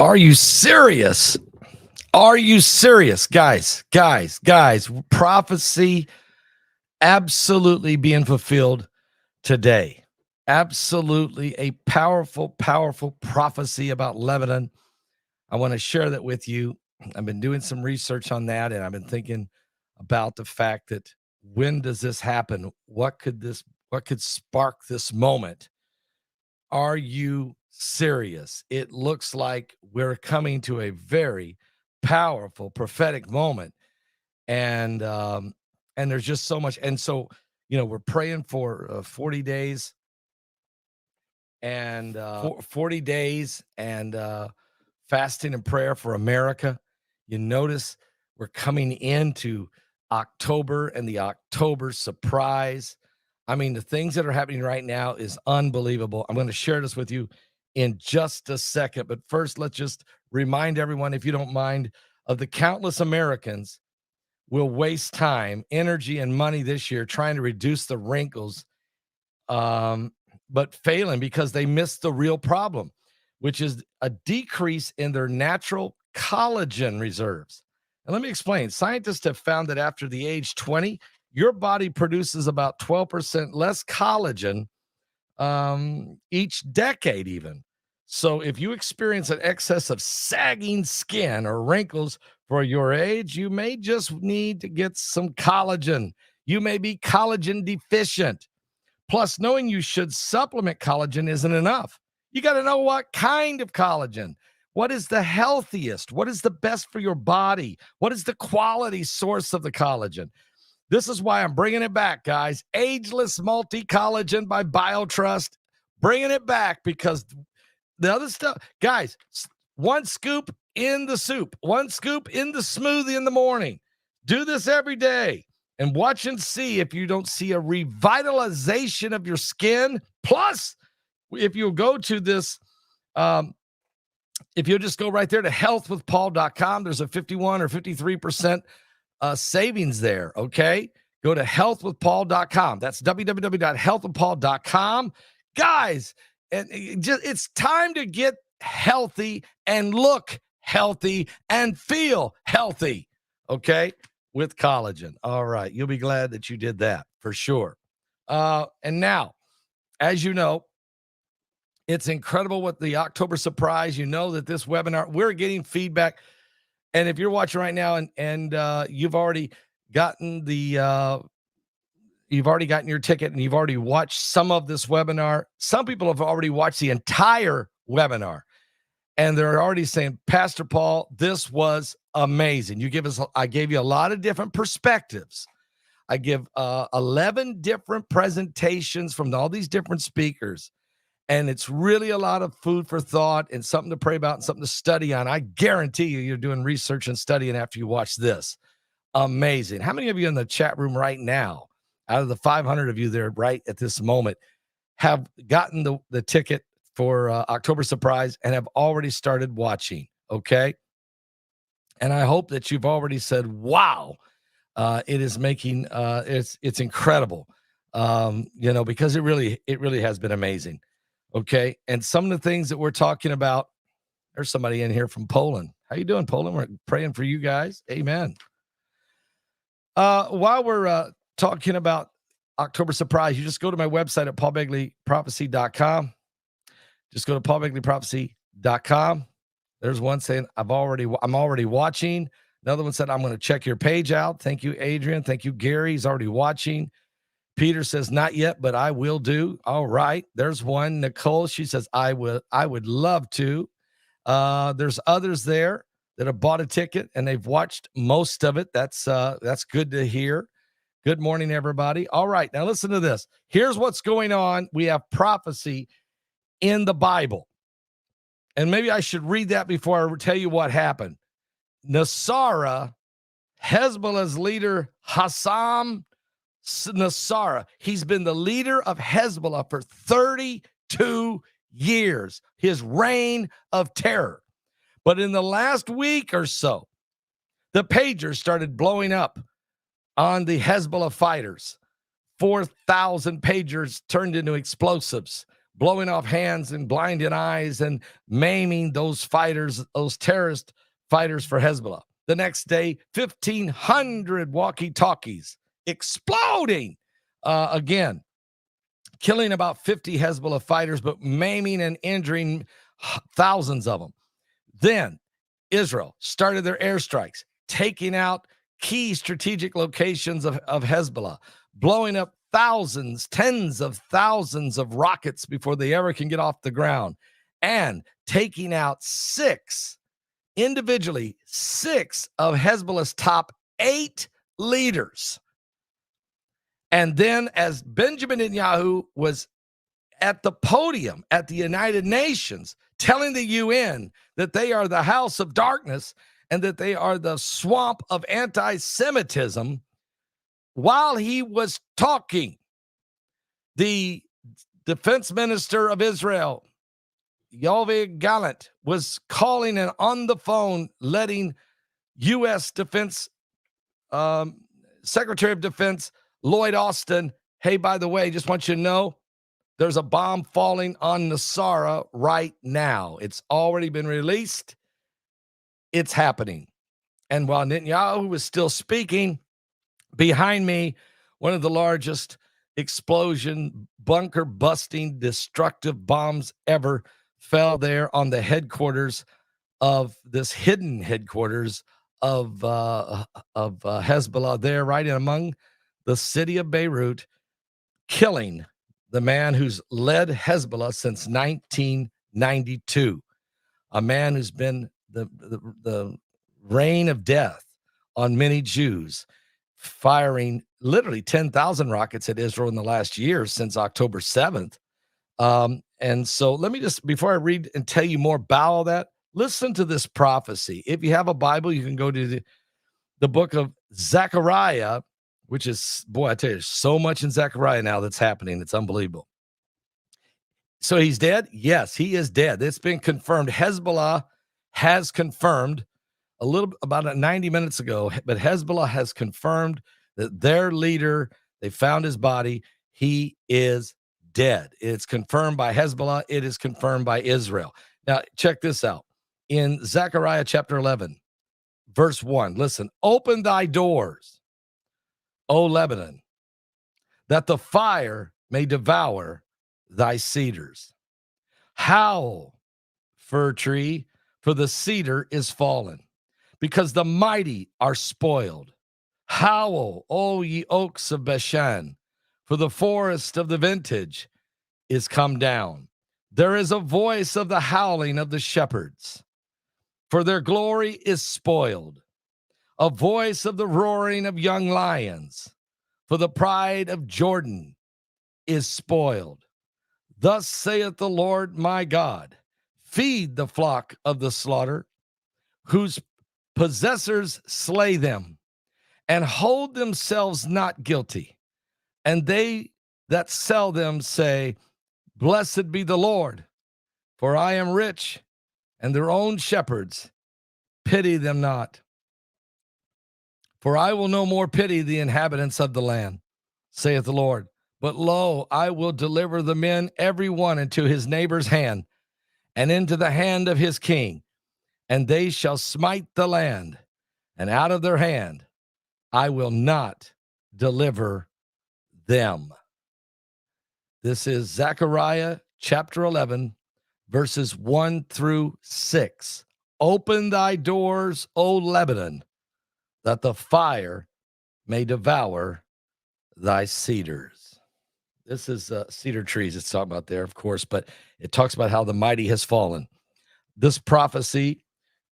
Are you serious? Are you serious? Guys, prophecy absolutely being fulfilled today. Absolutely a powerful, powerful prophecy about Lebanon. I want to share that with you. I've been doing some research on that, and I've been thinking about the fact that when does this happen? What could spark this moment? Are you serious? It looks like we're coming to a very powerful prophetic moment, and there's just so much. And so, we're praying for 40 days and 40 days and fasting and prayer for America. You notice we're coming into October and the October surprise. I mean, the things that are happening right now is unbelievable. I'm going to share this with you in just a second. But first, let's just remind everyone, if you don't mind, of the countless Americans will waste time, energy, and money this year trying to reduce the wrinkles, but failing because they missed the real problem, which is a decrease in their natural collagen reserves. And let me explain. Scientists have found that after the age 20, your body produces about 12% less collagen each decade, even. So if you experience an excess of sagging skin or wrinkles for your age, you may just need to get some collagen. You may be collagen deficient. Plus, knowing you should supplement collagen isn't enough. You got to know what kind of collagen. What is the healthiest? What is the best for your body? What is the quality source of the collagen? This is why I'm bringing it back, guys. Ageless Multi-Collagen by BioTrust. Bringing it back because the other stuff, guys, one scoop in the soup, one scoop in the smoothie in the morning. Do this every day and watch and see if you don't see a revitalization of your skin. Plus, if you go to this, if you'll just go right there to healthwithpaul.com, there's a 51 or 53% savings there, okay? Go to healthwithpaul.com. That's www.healthwithpaul.com. Guys, and it's time to get healthy and look healthy and feel healthy, okay, with collagen. All right, you'll be glad that you did that for sure. And now, as you know, it's incredible what the October surprise. You know that this webinar, we're getting feedback. And if you're watching right now and you've already gotten your ticket and you've already watched some of this webinar, some people have already watched the entire webinar and they're already saying, Pastor Paul, this was amazing. I gave you a lot of different perspectives. I give 11 different presentations from all these different speakers. And it's really a lot of food for thought and something to pray about and something to study on. I guarantee you're doing research and studying after you watch this. Amazing. How many of you in the chat room right now, out of the 500 of you there right at this moment, have gotten the ticket for October Surprise and have already started watching? Okay. And I hope that you've already said, wow, it is making, it's incredible. Because it really has been amazing. Okay. And some of the things that we're talking about, there's somebody in here from Poland. How you doing, Poland? We're praying for you guys. Amen. While we're talking about October Surprise, you just go to my website at paulbegleyprophecy.com. Just go to paulbegleyprophecy.com. There's one saying, I'm already watching. Another one said, I'm going to check your page out. Thank you, Adrian. Thank you, Gary. He's already watching. Peter says, not yet, but I will do. All right. There's one. Nicole, she says, I would love to. There's others there that have bought a ticket and they've watched most of it. That's good to hear. Good morning, everybody. All right. Now listen to this. Here's what's going on. We have prophecy in the Bible. And maybe I should read that before I tell you what happened. Nasrallah, Hezbollah's leader, Hassan Nasrallah. He's been the leader of Hezbollah for 32 years, his reign of terror. But in the last week or so, the pagers started blowing up on the Hezbollah fighters. 4,000 pagers turned into explosives, blowing off hands and blinding eyes and maiming those fighters, those terrorist fighters for Hezbollah. The next day, 1,500 walkie-talkies exploding again, killing about 50 Hezbollah fighters, but maiming and injuring thousands of them. Then Israel started their airstrikes, taking out key strategic locations of Hezbollah, blowing up thousands, tens of thousands of rockets before they ever can get off the ground, and taking out individually six of Hezbollah's top 8 leaders. And then as Benjamin Netanyahu was at the podium at the United Nations telling the UN that they are the house of darkness and that they are the swamp of anti-Semitism, while he was talking, the defense minister of Israel, Yoav Gallant, was calling and on the phone letting U.S. Defense Secretary of Defense Lloyd Austin, hey, by the way, just want you to know, there's a bomb falling on Nasrallah right now. It's already been released. It's happening. And while Netanyahu was still speaking, behind me, one of the largest explosion, bunker-busting, destructive bombs ever fell there on the headquarters of this hidden headquarters of Hezbollah there, right in among the city of Beirut, killing the man who's led Hezbollah since 1992, a man who's been the reign of death on many Jews, firing literally 10,000 rockets at Israel in the last year since October 7th. And so let me just, before I read and tell you more about all that, listen to this prophecy. If you have a Bible, you can go to the book of Zechariah, which is, boy, I tell you, there's so much in Zechariah now that's happening. It's unbelievable. So he's dead? Yes, he is dead. It's been confirmed. Hezbollah has confirmed about 90 minutes ago, but Hezbollah has confirmed that their leader, they found his body. He is dead. It's confirmed by Hezbollah. It is confirmed by Israel. Now, check this out. In Zechariah chapter 11, verse 1, listen, open thy doors, O Lebanon, that the fire may devour thy cedars. Howl, fir tree, for the cedar is fallen, because the mighty are spoiled. Howl, O ye oaks of Bashan, for the forest of the vintage is come down. There is a voice of the howling of the shepherds, for their glory is spoiled. A voice of the roaring of young lions, for the pride of Jordan is spoiled. Thus saith the Lord my God, feed the flock of the slaughter, whose possessors slay them, and hold themselves not guilty. And they that sell them say, blessed be the Lord, for I am rich, and their own shepherds pity them not. For I will no more pity the inhabitants of the land, saith the Lord. But lo, I will deliver the men every one into his neighbor's hand, and into the hand of his king, and they shall smite the land, and out of their hand I will not deliver them. This is Zechariah chapter 11, verses 1 through 6. Open thy doors, O Lebanon, that the fire may devour thy cedars. This is cedar trees it's talking about there, of course, but it talks about how the mighty has fallen. This prophecy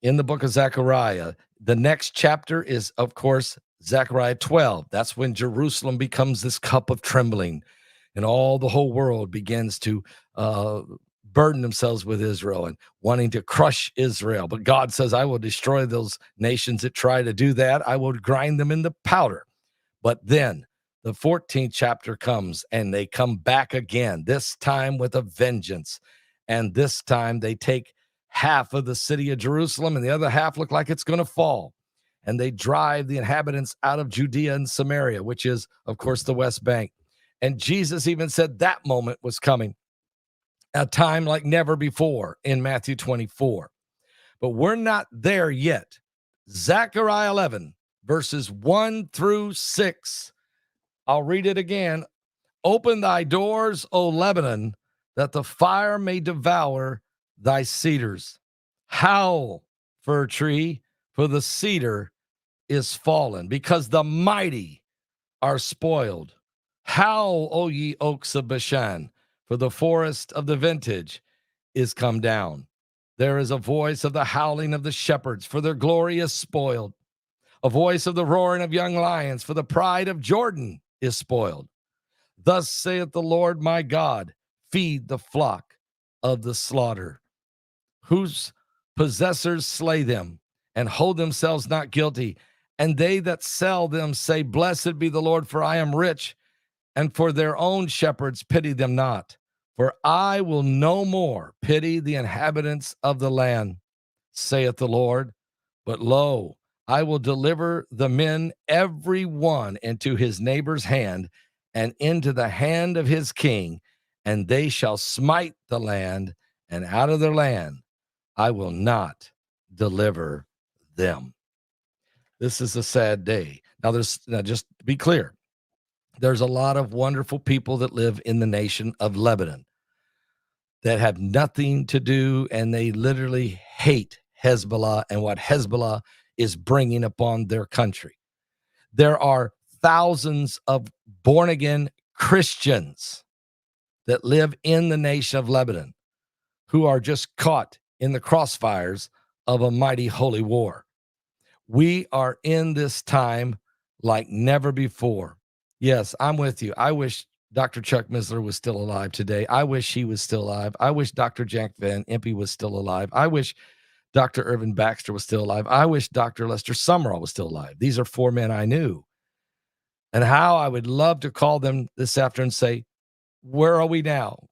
in the book of Zechariah, the next chapter is, of course, Zechariah 12. That's when Jerusalem becomes this cup of trembling, and all the whole world begins to burden themselves with Israel and wanting to crush Israel. But God says, I will destroy those nations that try to do that. I will grind them into powder. But then the 14th chapter comes, and they come back again, this time with a vengeance. And this time they take half of the city of Jerusalem, and the other half look like it's going to fall. And they drive the inhabitants out of Judea and Samaria, which is, of course, the West Bank. And Jesus even said that moment was coming. a time like never before in Matthew 24. But we're not there yet. Zechariah 11, verses 1 through 6. I'll read it again. Open thy doors, O Lebanon, that the fire may devour thy cedars. Howl, fir tree, for the cedar is fallen, because the mighty are spoiled. Howl, O ye oaks of Bashan, for the forest of the vintage is come down. There is a voice of the howling of the shepherds, for their glory is spoiled. A voice of the roaring of young lions, for the pride of Jordan is spoiled. Thus saith the Lord my God, feed the flock of the slaughter, whose possessors slay them and hold themselves not guilty. And they that sell them say, blessed be the Lord, for I am rich, and for their own shepherds pity them not. For I will no more pity the inhabitants of the land, saith the Lord. But lo, I will deliver the men every one into his neighbor's hand, and into the hand of his king, and they shall smite the land, and out of their land I will not deliver them. This is a sad day. Now, just to be clear, there's a lot of wonderful people that live in the nation of Lebanon that have nothing to do, and they literally hate Hezbollah and what Hezbollah is bringing upon their country. There are thousands of born-again Christians that live in the nation of Lebanon who are just caught in the crossfires of a mighty holy war. We are in this time like never before. Yes, I'm with you. I wish Dr. Chuck Missler was still alive today. I wish he was still alive. I wish Dr. Jack Van Impe was still alive. I wish Dr. Irvin Baxter was still alive. I wish Dr. Lester Summerall was still alive. These are four men I knew. And how I would love to call them this afternoon and say, where are we now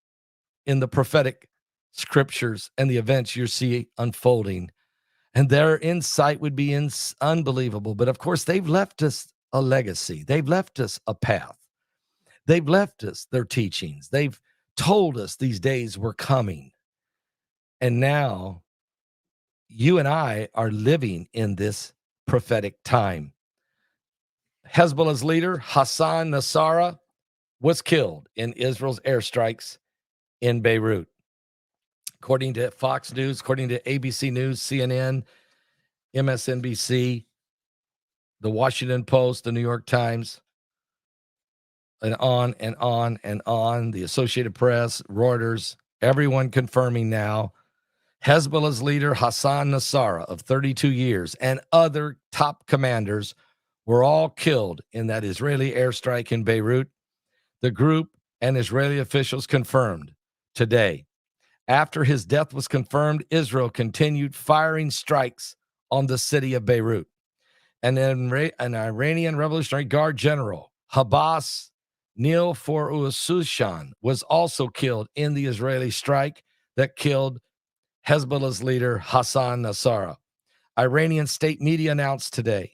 in the prophetic scriptures and the events you see unfolding? And their insight would be unbelievable. But of course, they've left us a legacy. They've left us a path. They've left us their teachings. They've told us these days were coming. And now you and I are living in this prophetic time. Hezbollah's leader, Hassan Nasrallah, was killed in Israel's airstrikes in Beirut. According to Fox News, according to ABC News, CNN, MSNBC, the Washington Post, the New York Times, and on and on and on, the Associated Press, Reuters, everyone confirming now Hezbollah's leader, Hassan Nasrallah, of 32 years, and other top commanders were all killed in that Israeli airstrike in Beirut. The group and Israeli officials confirmed today. After his death was confirmed, Israel continued firing strikes on the city of Beirut. And then an Iranian Revolutionary Guard general, Habas Nilforousushan, was also killed in the Israeli strike that killed Hezbollah's leader, Hassan Nasrallah. Iranian state media announced today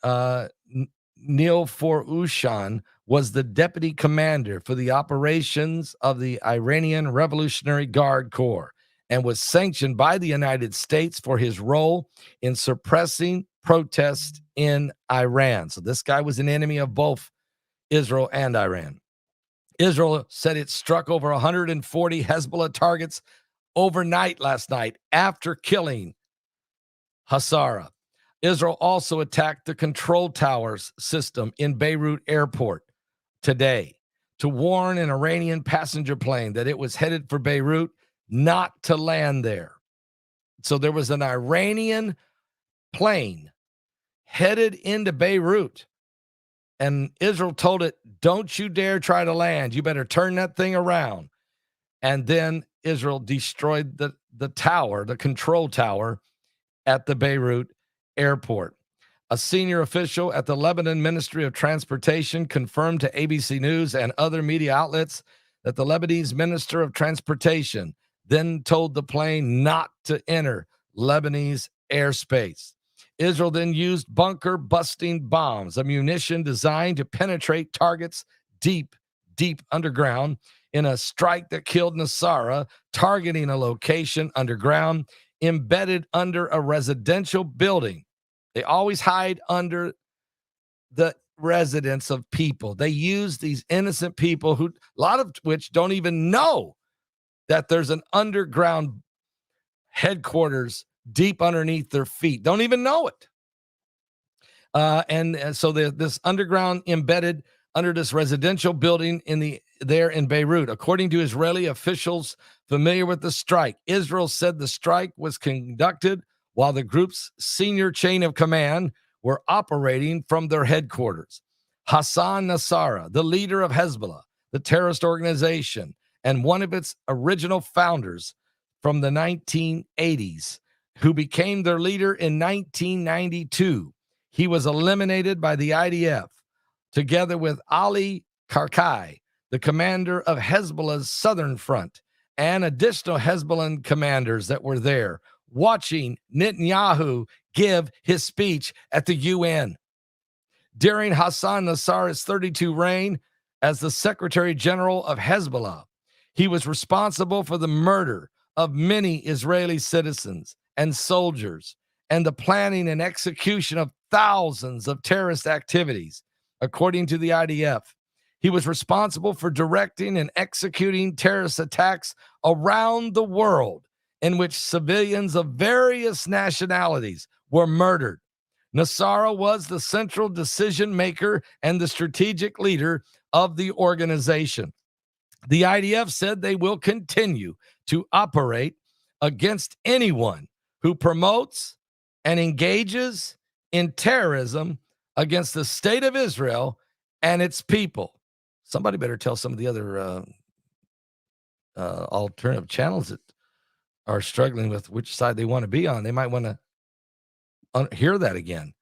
Nilforousushan was the deputy commander for the operations of the Iranian Revolutionary Guard Corps and was sanctioned by the United States for his role in suppressing protests in Iran. So this guy was an enemy of both Israel and Iran. Israel said it struck over 140 Hezbollah targets overnight last night after killing Hasara. Israel also attacked the control towers system in Beirut airport today to warn an Iranian passenger plane that it was headed for Beirut not to land there. So there was an Iranian plane headed into Beirut, and Israel told it, don't you dare try to land. You better turn that thing around. And then Israel destroyed the tower, the control tower at the Beirut airport. A senior official at the Lebanon Ministry of Transportation confirmed to ABC News and other media outlets that the Lebanese Minister of Transportation then told the plane not to enter Lebanese airspace. Israel then used bunker-busting bombs, a munition designed to penetrate targets deep deep underground in a strike that killed Nasrallah, targeting a location underground embedded under a residential building. They always hide under the residence of people. They use these innocent people who, a lot of which don't even know that there's an underground headquarters deep underneath their feet. Don't even know it. So this underground embedded under this residential building there in Beirut. According to Israeli officials familiar with the strike, Israel said the strike was conducted while the group's senior chain of command were operating from their headquarters. Hassan Nasrallah, the leader of Hezbollah, the terrorist organization, and one of its original founders from the 1980s, who became their leader in 1992. He was eliminated by the IDF, together with Ali Pkwy, the commander of Hezbollah's southern front, and additional Hezbollah commanders that were there, watching Netanyahu give his speech at the UN. During Hassan Nasrallah's 32 reign as the Secretary General of Hezbollah, he was responsible for the murder of many Israeli citizens and soldiers and the planning and execution of thousands of terrorist activities, according to the IDF. He was responsible for directing and executing terrorist attacks around the world in which civilians of various nationalities were murdered. Nasrallah was the central decision maker and the strategic leader of the organization. The IDF said they will continue to operate against anyone who promotes and engages in terrorism against the state of Israel and its people. Somebody better tell some of the other alternative channels that are struggling with which side they want to be on. They might want to hear that again.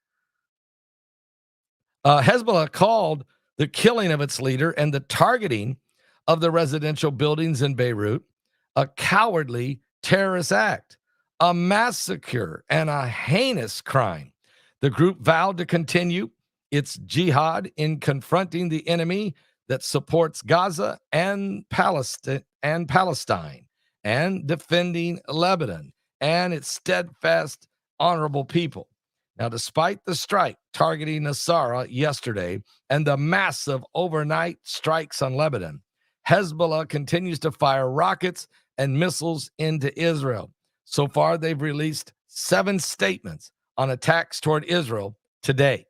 Hezbollah called the killing of its leader and the targeting of the residential buildings in Beirut a cowardly terrorist act, a massacre, and a heinous crime. The group vowed to continue its jihad in confronting the enemy that supports Gaza and Palestine and defending Lebanon and its steadfast, honorable people. Now, despite the strike targeting Nasrallah yesterday and the massive overnight strikes on Lebanon, Hezbollah continues to fire rockets and missiles into Israel. So far, they've released 7 statements on attacks toward Israel today.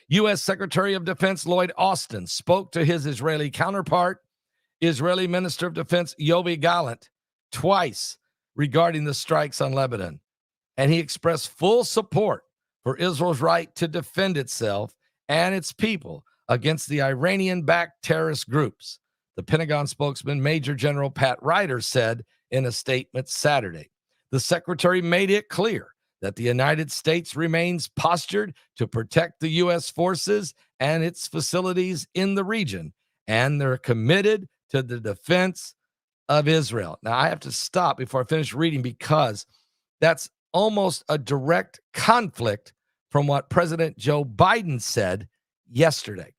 U.S. Secretary of Defense Lloyd Austin spoke to his Israeli counterpart, Israeli Minister of Defense Yoav Gallant, twice regarding the strikes on Lebanon, and he expressed full support for Israel's right to defend itself and its people against the Iranian-backed terrorist groups. The Pentagon spokesman, Major General Pat Ryder, said in a statement Saturday. The secretary made it clear that the United States remains postured to protect the U.S. forces and its facilities in the region, and they're committed to the defense of Israel. Now, I have to stop before I finish reading because that's almost a direct conflict from what President Joe Biden said yesterday.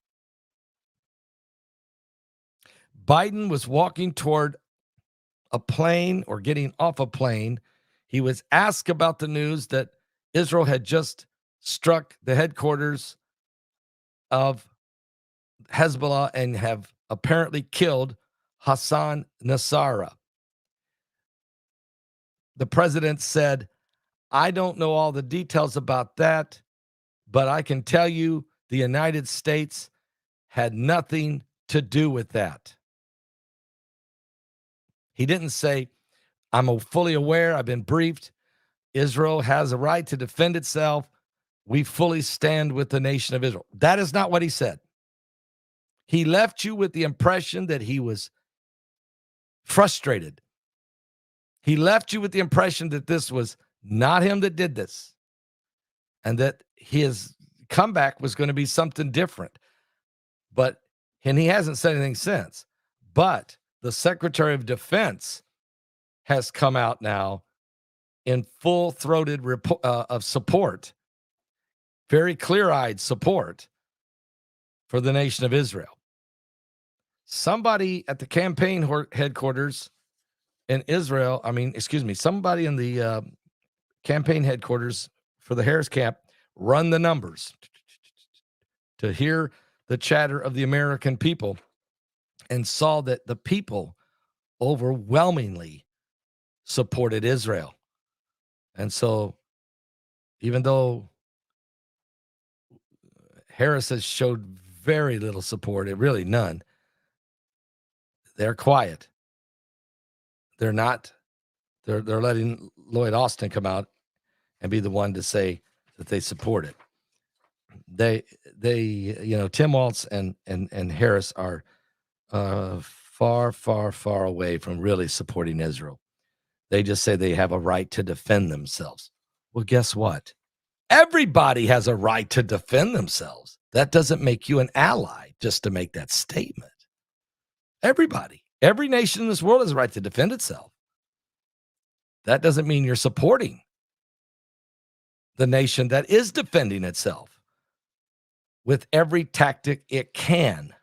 Biden was walking toward a plane or getting off a plane. He was asked about the news that Israel had just struck the headquarters of Hezbollah and have apparently killed Hassan Nasrallah. The president said, I don't know all the details about that, but I can tell you the United States had nothing to do with that. He didn't say, I'm fully aware, I've been briefed. Israel has a right to defend itself. We fully stand with the nation of Israel. That is not what he said. He left you with the impression that he was frustrated. He left you with the impression that this was not him that did this and that his comeback was going to be something different. And he hasn't said anything since. But the Secretary of Defense has come out now in full-throated of support, very clear-eyed support for the nation of Israel. somebody at the campaign headquarters in Israel, somebody in the campaign headquarters for the Harris camp run the numbers to hear the chatter of the American people and saw that the people overwhelmingly supported Israel. And so even though Harris has showed very little support, really none, they're quiet. They're not, they're letting Lloyd Austin come out and be the one to say that they support it. They Tim Walz and Harris are far, far, far away from really supporting Israel. They just say they have a right to defend themselves. Well, guess what? Everybody has a right to defend themselves. That doesn't make you an ally just to make that statement. Everybody, every nation in this world has a right to defend itself. That doesn't mean you're supporting the nation that is defending itself with every tactic it can.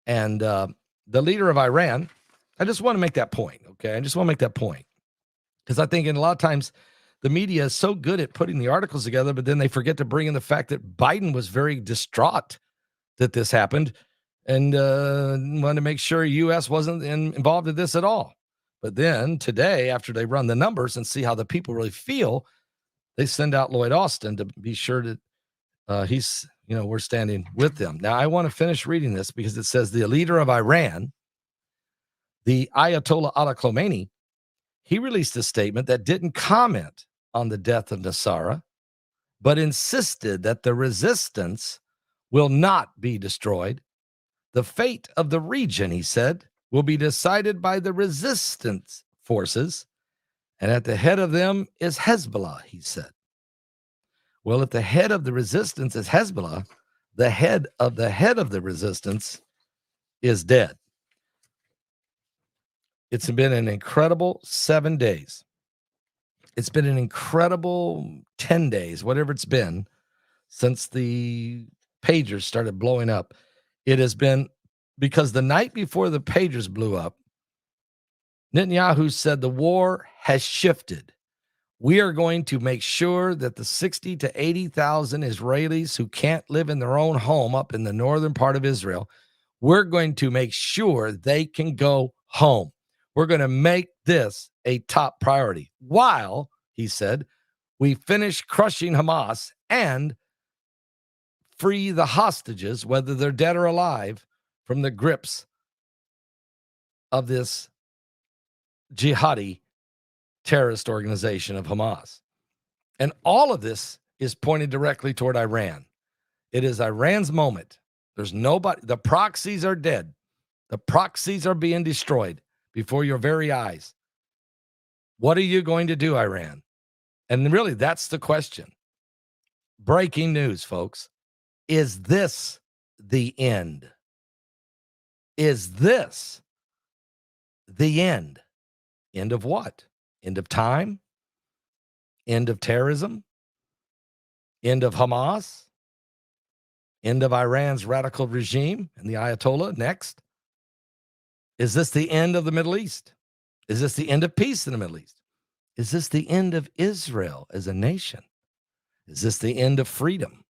And the leader of Iran, I just want to make that point, okay? I just want to make that point. Because I think in a lot of times the media is so good at putting the articles together, but then they forget to bring in the fact that Biden was very distraught that this happened and wanted to make sure U.S. wasn't involved in this at all. But then today, after they run the numbers and see how the people really feel, they send out Lloyd Austin to be sure that we're standing with them. Now, I want to finish reading this because it says the leader of Iran, the Ayatollah Ali Khamenei, he released a statement that didn't comment on the death of Nasrallah, but insisted that the resistance will not be destroyed. The fate of the region, he said, will be decided by the resistance forces, and at the head of them is Hezbollah, he said. Well, if the head of the resistance is Hezbollah, the head of the resistance is dead. It's been an incredible 7 days. It's been an incredible 10 days, whatever it's been, since the pagers started blowing up. It has been because the night before the pagers blew up, Netanyahu said the war has shifted. We are going to make sure that the 60 to 80,000 Israelis who can't live in their own home up in the northern part of Israel, we're going to make sure they can go home. We're going to make this a top priority while, he said, we finish crushing Hamas and free the hostages, whether they're dead or alive, from the grips of this jihadi terrorist organization of Hamas. And all of this is pointed directly toward Iran. It is Iran's moment. There's nobody. The proxies are dead. The proxies are being destroyed before your very eyes. What are you going to do, Iran? And really, that's the question. Breaking news, folks. Is this the end? Is this the end? End of what? End of time? End of terrorism? End of Hamas? End of Iran's radical regime and the Ayatollah next? Is this the end of the Middle East? Is this the end of peace in the Middle East? Is this the end of Israel as a nation? Is this the end of freedom?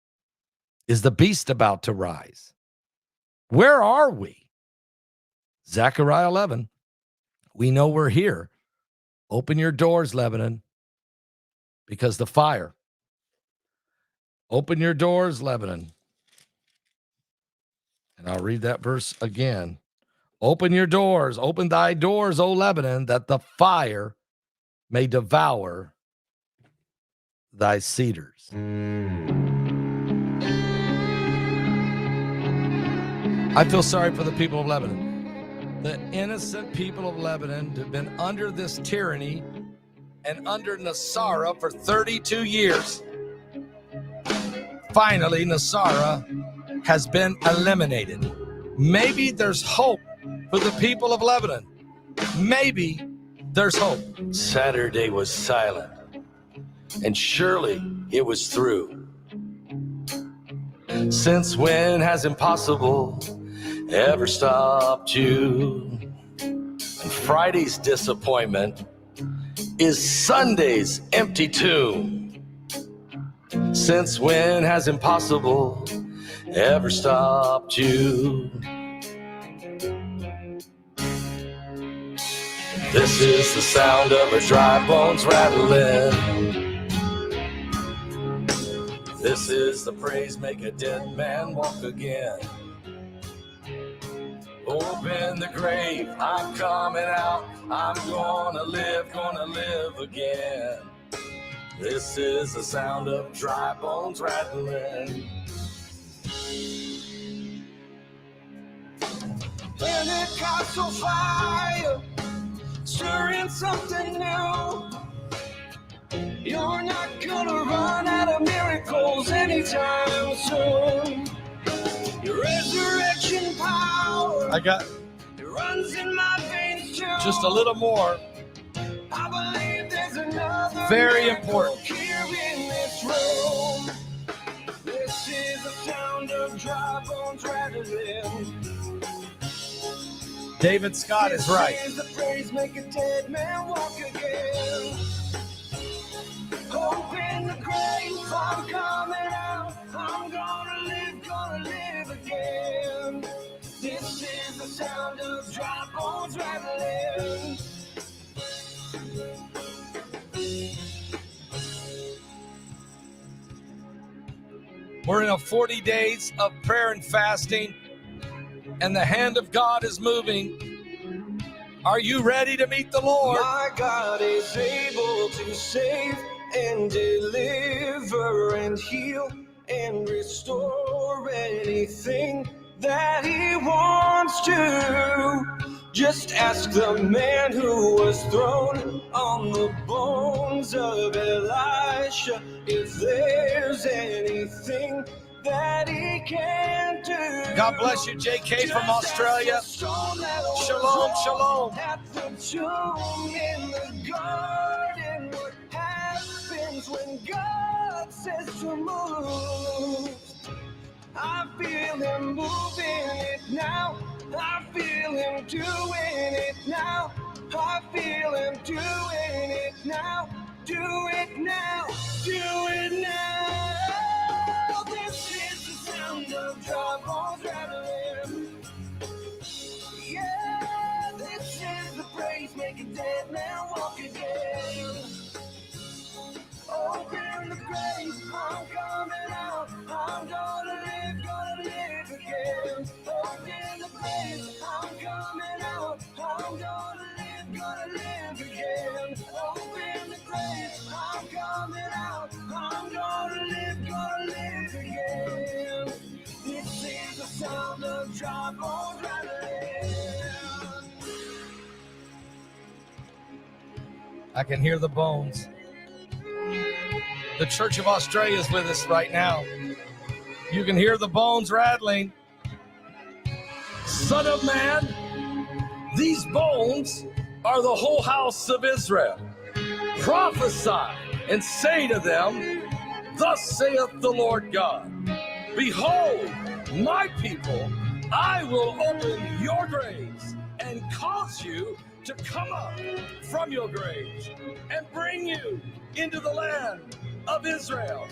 Is the beast about to rise? Where are we? Zechariah 11. We know we're here. Open your doors, Lebanon, because the fire. Open your doors, Lebanon. And I'll read that verse again. Open your doors, open thy doors, O Lebanon, that the fire may devour thy cedars. I feel sorry for the people of Lebanon. The innocent people of Lebanon have been under this tyranny and under Nasrallah for 32 years. Finally, Nasrallah has been eliminated. Maybe there's hope for the people of Lebanon. Maybe there's hope. Saturday was silent, and surely it was through. Since when has impossible ever stopped you. And Friday's disappointment is Sunday's empty tomb. Since when has impossible ever stopped you? This is the sound of her dry bones rattling. This is the praise make a dead man walk again. Open the grave, I'm coming out. I'm gonna live again. This is the sound of dry bones rattling. Pentecostal fire, stirring something new. You're not gonna run out of miracles anytime soon. Your resurrection power, it runs in my veins too. Just a little more. I believe there's another Very important. here in this room. This is the sound of dry bones rattling. David Scott is right. This is the praise make a dead man walk again. Open the grave, I'm coming out. I'm gonna live again. This is the sound of dry bones rattling. We're in a 40 days of prayer and fasting, and the hand of God is moving. Are you ready to meet the Lord? My God is able to save and deliver and heal and restore anything that he wants to. Just ask the man who was thrown on the bones of Elisha if there's anything that he can do. God bless you, JK from Australia. Shalom, shalom. At the tomb in the garden, what happens when God says to move? I feel him moving it now. I feel him doing it now. I feel him doing it now. Do it now. Do it now. This is the sound of dry bones rattling. Yeah, this is the praise make a dead man walk again. Open the grave, I'm coming out. I'm gonna live again. Open the grave, I'm coming out. I'm gonna live again. Open the grave, I'm coming out. I'm gonna live again. This is the sound of dry bones rattling. I can hear the bones. The Church of Australia is with us right now. You can hear the bones rattling. Son of man, these bones are the whole house of Israel. Prophesy and say to them, thus saith the Lord God, behold, my people, I will open your graves and cause you to come up from your graves and bring you into the land of Israel.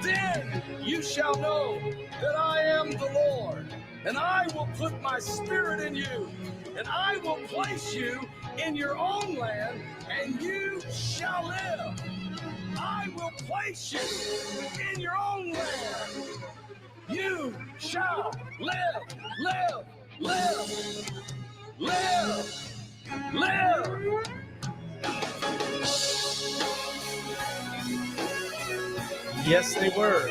Then you shall know that I am the Lord, and I will put my spirit in you, and I will place you in your own land, and you shall live. I will place you in your own land. You shall live, live, live, live, live. Yes, they were.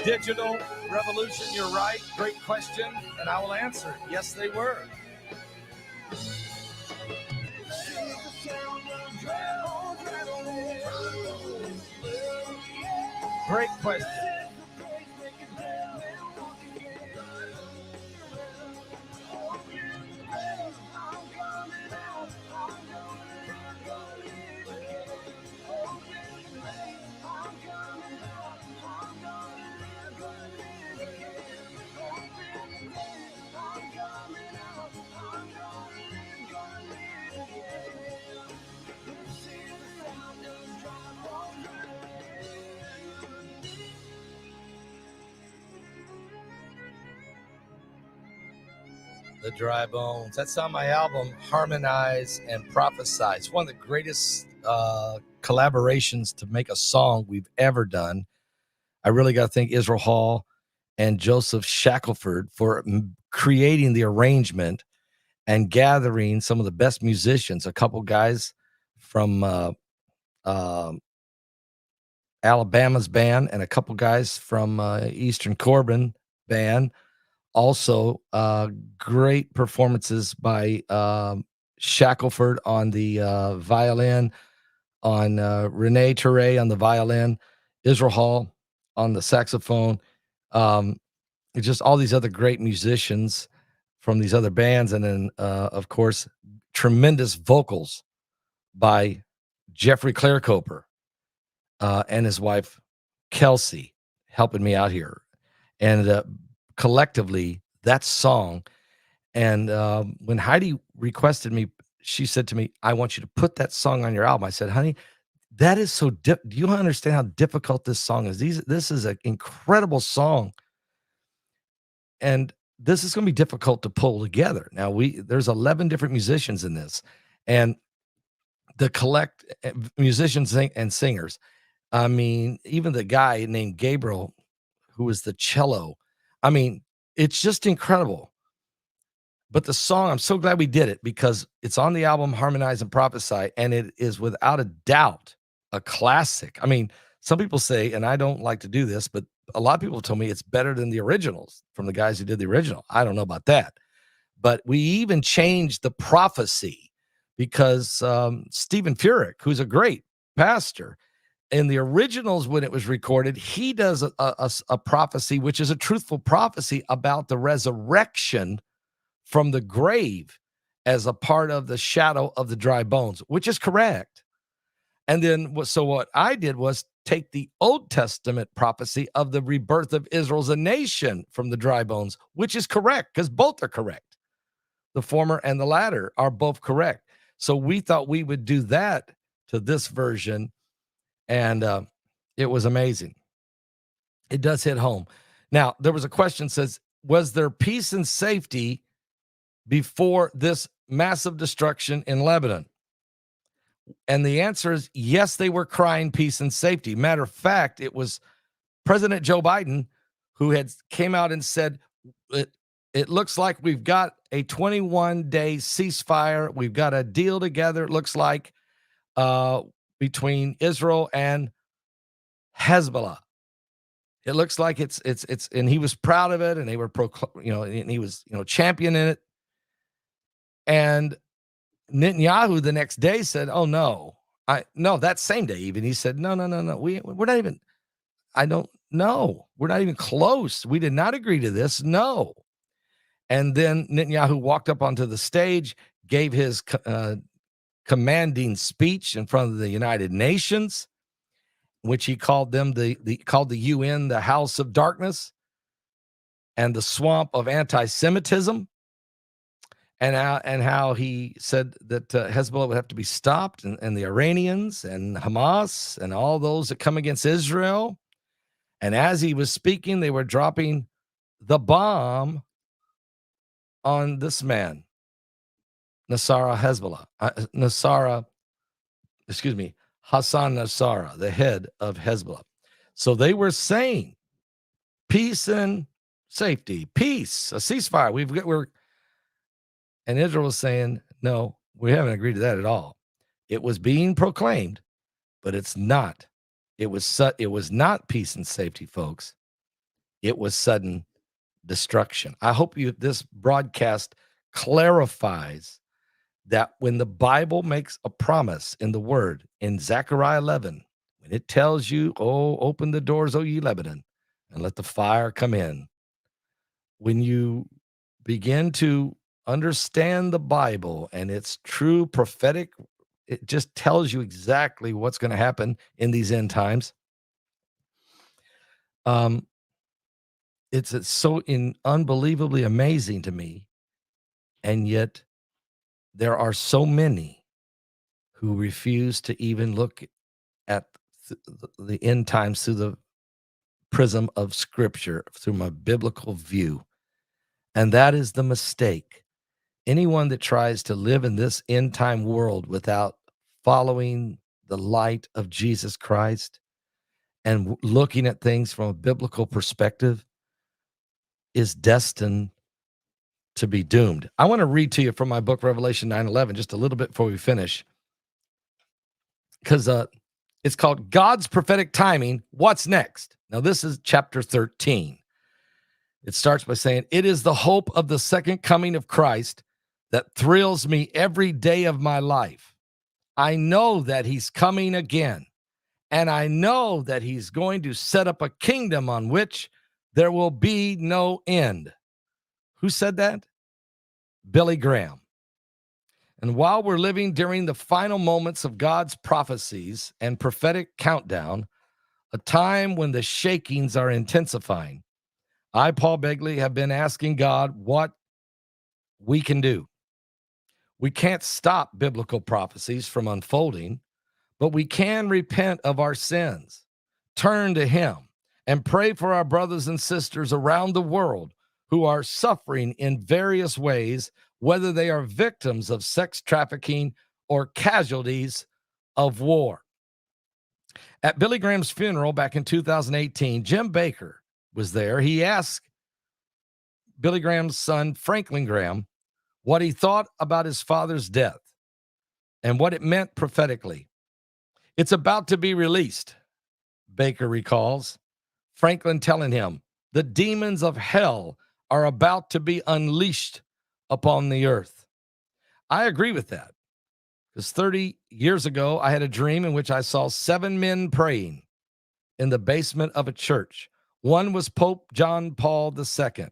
Digital revolution, you're right. Great question, and I will answer it. Yes, they were. Great question. The Dry Bones. That's on my album, Harmonize and Prophesy. It's one of the greatest collaborations to make a song we've ever done. I really got to thank Israel Hall and Joseph Shackelford for creating the arrangement and gathering some of the best musicians, a couple guys from Alabama's band and a couple guys from Eastern Corbin band. Also, great performances by Shackelford on the violin, on Renee Ture on the violin, Israel Hall on the saxophone. It's just all these other great musicians from these other bands. And then, of course, tremendous vocals by Jeffrey Clarecoper and his wife, Kelsey, helping me out here. And collectively, that song. And when Heidi requested me, she said to me, I want you to put that song on your album. I said, honey, that is so do you understand how difficult this song is? This is an incredible song. And this is going to be difficult to pull together. Now there's 11 different musicians in this, and the musicians and singers. I mean, even the guy named Gabriel, who was the cello. I mean, it's just incredible. But the song, I'm so glad we did it because it's on the album Harmonize and Prophesy, and it is without a doubt a classic. I mean, some people say, and I don't like to do this, but a lot of people told me it's better than the originals from the guys who did the original. I don't know about that. But we even changed the prophecy because Stephen Furek, who's a great pastor, in the originals when it was recorded, he does a prophecy, which is a truthful prophecy about the resurrection from the grave as a part of the shadow of the dry bones, which is correct. And then, so what I did was take the Old Testament prophecy of the rebirth of Israel as a nation from the dry bones, which is correct because both are correct. The former and the latter are both correct. So we thought we would do that to this version, and it was amazing. It does hit home. Now, there was a question says, was there peace and safety before this massive destruction in Lebanon? And the answer is yes, they were crying peace and safety. Matter of fact, it was President Joe Biden who had came out and said, it looks like we've got a 21-day ceasefire. We've got a deal together, it looks like, between Israel and Hezbollah. It looks like it's, and he was proud of it, and they were and he was, championing it. And Netanyahu the next day said, oh no, that same day even, he said, no, we're not even, I don't know. We're not even close. We did not agree to this. No. And then Netanyahu walked up onto the stage, gave his commanding speech in front of the United Nations, which he called them called the UN the house of darkness and the swamp of anti-Semitism, and how he said that Hezbollah would have to be stopped, and the Iranians and Hamas and all those that come against Israel. And as he was speaking, they were dropping the bomb on this man, Hassan Nasrallah, the head of Hezbollah. So they were saying peace and safety, peace, a ceasefire. And Israel was saying, no, we haven't agreed to that at all. It was being proclaimed, but it's not. It was not peace and safety, folks. It was sudden destruction. I hope this broadcast clarifies that when the Bible makes a promise in the word in Zechariah 11, when it tells you, oh, open the doors, O ye Lebanon, and let the fire come in. When you begin to understand the Bible and its true prophetic, it just tells you exactly what's going to happen in these end times. It's so unbelievably amazing to me, and yet there are so many who refuse to even look at the end times through the prism of Scripture, through my biblical view, and that is the mistake. anyone that tries to live in this end time world without following the light of Jesus Christ and looking at things from a biblical perspective is destined to be doomed. I want to read to you from my book, Revelation 9:11, just a little bit before we finish, because it's called God's Prophetic Timing. What's next? Now, this is chapter 13. It starts by saying, it is the hope of the second coming of Christ that thrills me every day of my life. I know that he's coming again, and I know that he's going to set up a kingdom on which there will be no end. Who said that? Billy Graham. And while we're living during the final moments of God's prophecies and prophetic countdown, a time when the shakings are intensifying, I, Paul Begley, have been asking God what we can do. We can't stop biblical prophecies from unfolding, but we can repent of our sins, turn to him, and pray for our brothers and sisters around the world who are suffering in various ways, whether they are victims of sex trafficking or casualties of war. At Billy Graham's funeral back in 2018, Jim Baker was there. He asked Billy Graham's son, Franklin Graham, what he thought about his father's death and what it meant prophetically. It's about to be released, Baker recalls. Franklin telling him, the demons of hell are about to be unleashed upon the earth. I agree with that, because 30 years ago, I had a dream in which I saw 7 men praying in the basement of a church. One was Pope John Paul II.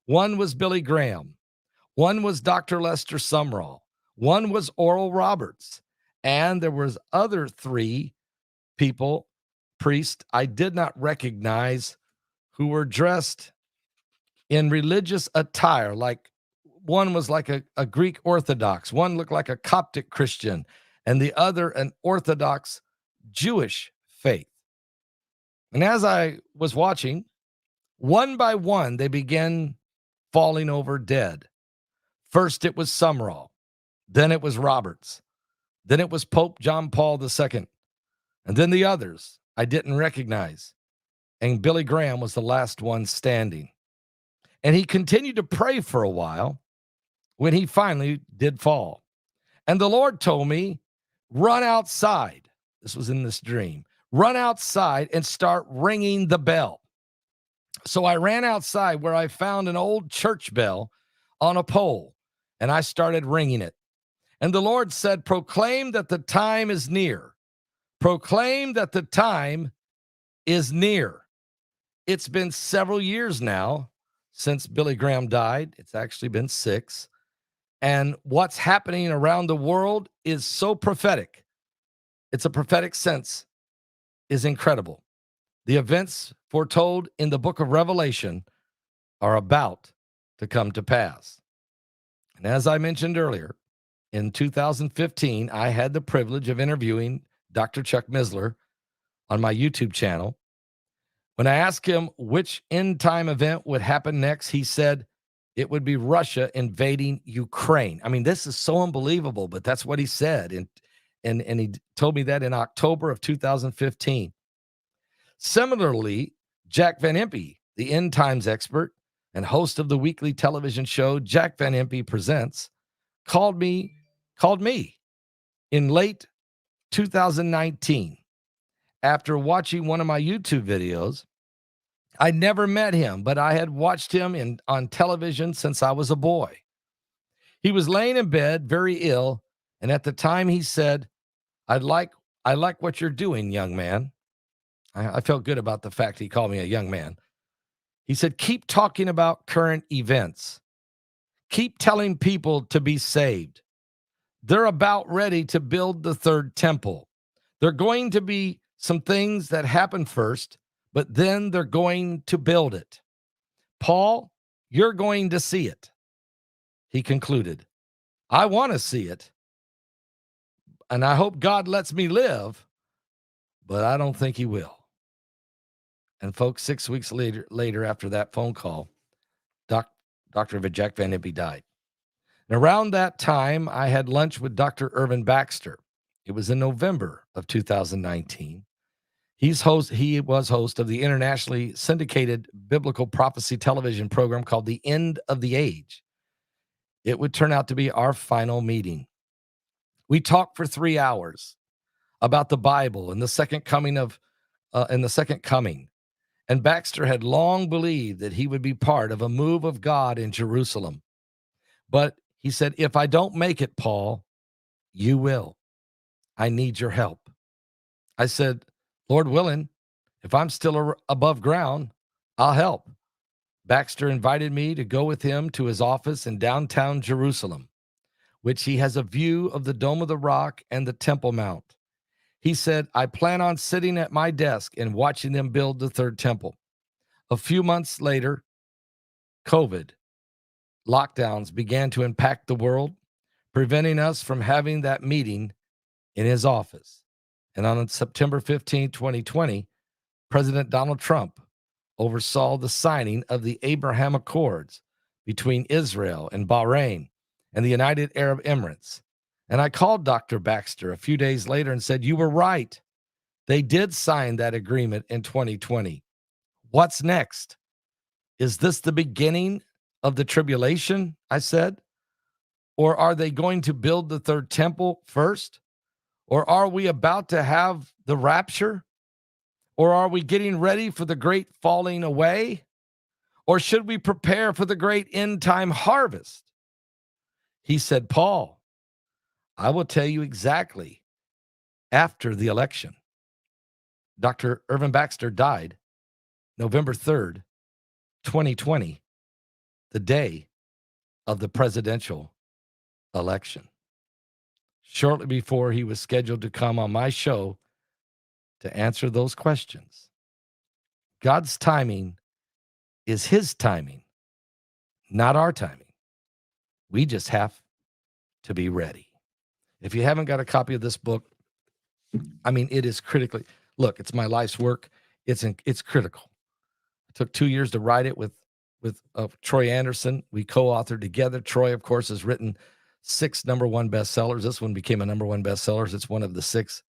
One was Billy Graham. One was Dr. Lester Sumrall. One was Oral Roberts. And there was other 3 people, priests, I did not recognize, who were dressed in religious attire. Like one was like a Greek Orthodox. One looked like a Coptic Christian. And the other an Orthodox Jewish faith. And as I was watching, one by one, they began falling over dead. First, it was Sumrall. Then it was Roberts. Then it was Pope John Paul II. And then the others I didn't recognize. And Billy Graham was the last one standing. And he continued to pray for a while when he finally did fall. And the Lord told me, run outside. This was in this dream. Run outside and start ringing the bell. So I ran outside where I found an old church bell on a pole, and I started ringing it. And the Lord said, proclaim that the time is near. Proclaim that the time is near. It's been several years now since Billy Graham died. It's actually been 6. And what's happening around the world is so prophetic. It's a prophetic sense is incredible. The events foretold in the book of Revelation are about to come to pass. And as I mentioned earlier, in 2015, I had the privilege of interviewing Dr. Chuck Missler on my YouTube channel. When I asked him which end time event would happen next, he said it would be Russia invading Ukraine. I mean, this is so unbelievable, but that's what he said. And he told me that in October of 2015. Similarly, Jack Van Impe, the end times expert and host of the weekly television show Jack Van Impe Presents, called me in late 2019 after watching one of my YouTube videos. I never met him, but I had watched him on television since I was a boy. He was laying in bed, very ill, and at the time he said, I like what you're doing, young man. I felt good about the fact he called me a young man. He said, keep talking about current events. Keep telling people to be saved. They're about ready to build the third temple. There are going to be some things that happen first, but then they're going to build it. Paul, you're going to see it. He concluded, I want to see it, and I hope God lets me live, but I don't think he will. And folks, 6 weeks later after that phone call, Dr. Jack Van Impe died. And around that time, I had lunch with Dr. Irvin Baxter. It was in November of 2019. He was host of the internationally syndicated biblical prophecy television program called The End of the Age. It would turn out to be our final meeting. We talked for 3 hours about the Bible and the second coming And Baxter had long believed that he would be part of a move of God in Jerusalem. But he said, if I don't make it, Paul, you will. I need your help. I said, Lord willing, if I'm still above ground, I'll help. Baxter invited me to go with him to his office in downtown Jerusalem, which he has a view of the Dome of the Rock and the Temple Mount. He said, I plan on sitting at my desk and watching them build the third temple. A few months later, COVID lockdowns began to impact the world, preventing us from having that meeting in his office. And on September 15, 2020, President Donald Trump oversaw the signing of the Abraham Accords between Israel and Bahrain and the United Arab Emirates. And I called Dr. Baxter a few days later and said, you were right. They did sign that agreement in 2020. What's next? Is this the beginning of the tribulation? I said. Or are they going to build the third temple first? Or are we about to have the rapture? Or are we getting ready for the great falling away? Or should we prepare for the great end time harvest? He said, Paul, I will tell you exactly after the election. Dr. Irvin Baxter died November 3rd, 2020, the day of the presidential election. Shortly before he was scheduled to come on my show to answer those questions. God's timing is his timing, not our timing. We just have to be ready. If you haven't got a copy of this book, I mean, it is critically, look, it's my life's work. It's critical. It took 2 years to write it with Troy Anderson. We co-authored together. Troy, of course, has written 6 number one bestsellers. This one became a number one bestseller. It's one of the 6.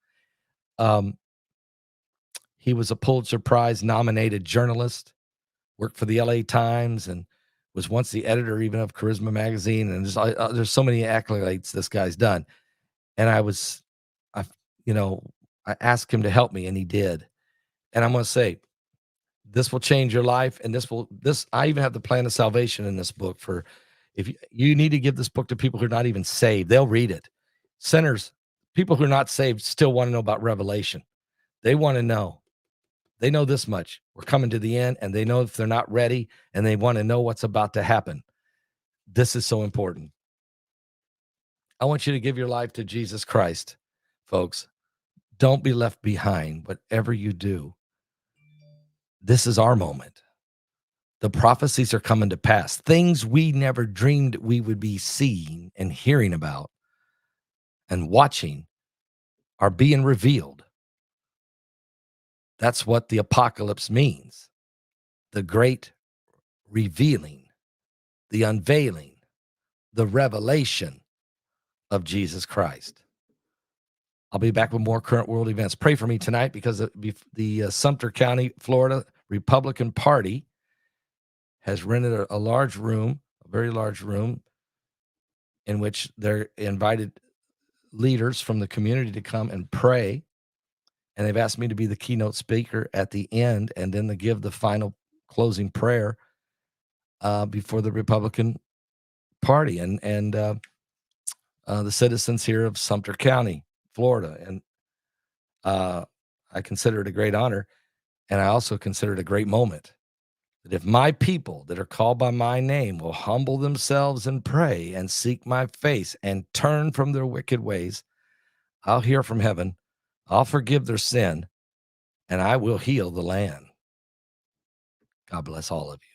He was a Pulitzer Prize nominated journalist, worked for the LA Times, and was once the editor even of Charisma magazine. And there's so many accolades this guy's done. And I asked him to help me, and he did. And I'm going to say, this will change your life. And I even have the plan of salvation in this book for, if you need to give this book to people who are not even saved, they'll read it. Sinners, people who are not saved still want to know about Revelation. They want to know. They know this much. We're coming to the end, and they know if they're not ready, and they want to know what's about to happen. This is so important. I want you to give your life to Jesus Christ, folks. Don't be left behind, whatever you do. This is our moment. The prophecies are coming to pass. Things we never dreamed we would be seeing and hearing about and watching are being revealed. That's what the apocalypse means. The great revealing, the unveiling, the revelation of Jesus Christ. I'll be back with more current world events. Pray for me tonight because the Sumter County, Florida Republican Party has rented a large room, a very large room, in which they're invited leaders from the community to come and pray. And they've asked me to be the keynote speaker at the end and then to give the final closing prayer before the Republican Party and the citizens here of Sumter County, Florida. And I consider it a great honor. And I also consider it a great moment that if my people that are called by my name will humble themselves and pray and seek my face and turn from their wicked ways, I'll hear from heaven, I'll forgive their sin, and I will heal the land. God bless all of you.